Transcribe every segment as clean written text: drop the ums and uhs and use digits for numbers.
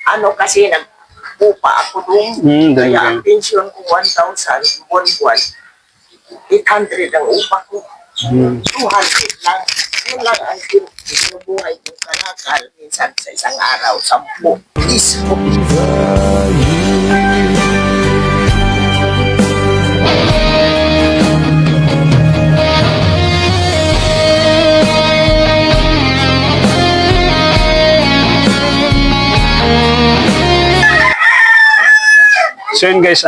Ano kasi, nagpupa ako doon. Kaya ang pension ko 1,000, buwan-buwan. 800 ang upa ko. 200 lang. Yun lang ang sinubuhay kong kalakal. Minsan sa isang araw, 10 piso. So yun guys,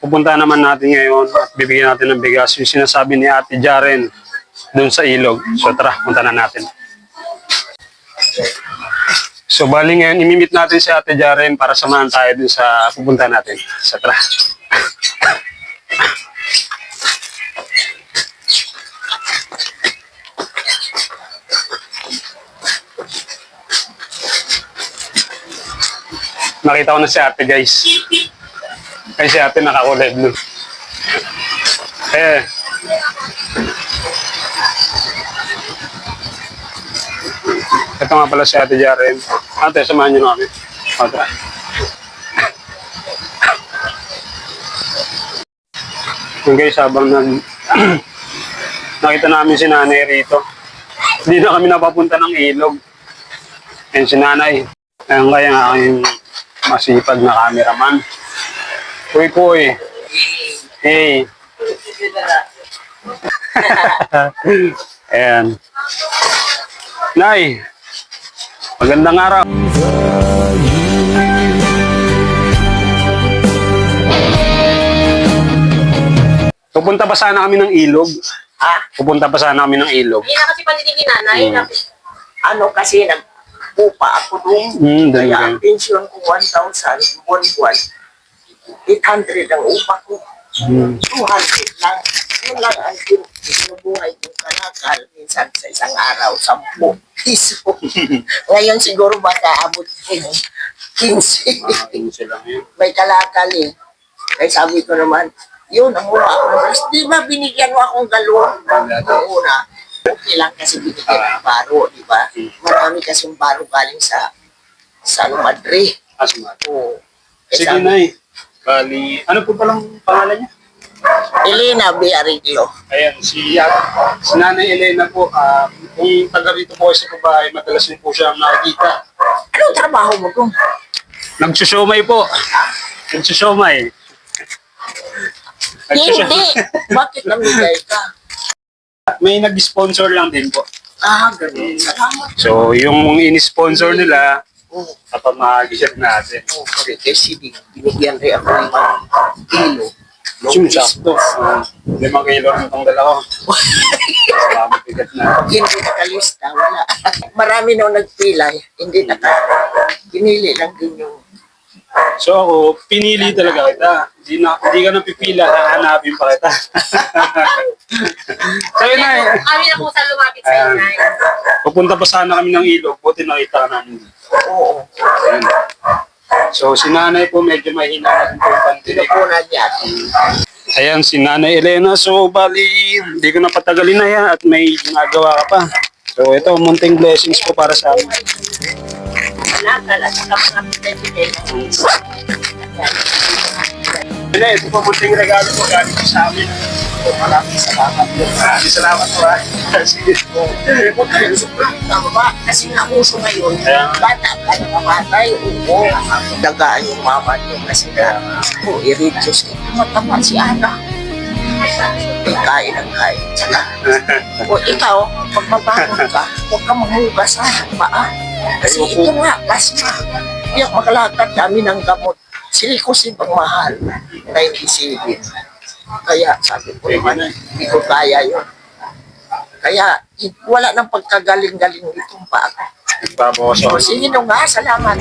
pupunta naman natin ngayon at bibigyan natin ng bigas yung sinasabi ni Ate Jaren dun sa ilog. So tara, punta na natin. So bali ngayon, imimit natin si Ate Jaren para samahan tayo dun sa pupunta natin. So tara. Nakita ko na si Ate guys. Kasi si Ate nakakulay blue. Ito nga pala si Ate Jaren. Ate, samahan niyo na kami. Ate. So guys, habang nakita namin si Nanay rito. Hindi na kami napapunta ng ilog. And si Nanay. Ayun kaya ang aking masipag na cameraman. Puy. Hey. Ayan. Nay, magandang araw. Pupunta pa sana kami ng ilog. Pupunta pa sana kami ng ilog. Hindi na kasi panitin ni Nanay. Ano kasi, nagpupa ako doon. Kaya ang pension ko 1,000, buwan-buwan. 800 ang upa ko. 200 lang. Yun lang ang sinubuhay kong kalakal. Minsan sa isang araw, 10 piso. Ngayon siguro baka abot ko 15. May kalakal eh. Kaya sabi ko naman, yun, ang mura ako. Di ba binigyan mo akong galon? Noong una. Okay lang kasi binigyan ng baro, di ba? Marami kasing baro galing sa Madrid. Oo. Sige, Nay. Bali, ano po palang pangalan niya? Elena B. Ariglo. Ayan, si Nanay Elena po, kung taga rito po sa bahay, madalas din po siya nakikita. Anong trabaho mo kung? Nagsusyomay po. Nagsusyomay. Hindi. Bakit namigay ka? May nag-sponsor lang din po. Ganun. Salamat. So, yung in-sponsor nila, kapag mag-share natin. Kasi binigyan rin ako ng kilo. Sakto. 5 kilo rin itong dalawa. Salamat bigat na. Pag hindi nakalista, wala. Marami nang nagpila. Hindi pinili lang din yung... So ako, pinili talaga kita. Hindi ka napipila, hahanapin pa kita. So yun na. Kami na po sa lumapit sa Nanay. Pupunta pa sana kami ng ilog, buti nakita ka namin dito. Oo. Ayan. So si Nanay po medyo mahina na po yung pandinig. Pinupunan niya. Ayan si Nanay Elena. So bali, hindi ko na patagalin na yan at may ginagawa ka pa. So ito, munting blessings po para sa amin. Kalakal at saka mga pitay-pitay. Ito po munting regalo po galing po sa amin. Maraming salamat. Maraming salamat po ha. Sige po. Huwag ka rin sobrang tama. Kasi nga uso ngayon, bata ka nakamatay, oo, dagaan yung mama niyo kasi na, i-reduce. Tumatama si Ana. Kain ang kain. O ikaw, pag mabangon ka, huwag ka maghugas ng paa. Kasi ito nga, plasma. Iyak makalakad namin ng gamot. Silikosin pang mahal. 97. Kaya sabi ko naman, hindi ko kaya yun. Kaya wala nang pagkagaling-galing itong pa ako. Nagbabawas So, sige nung nga, salamat.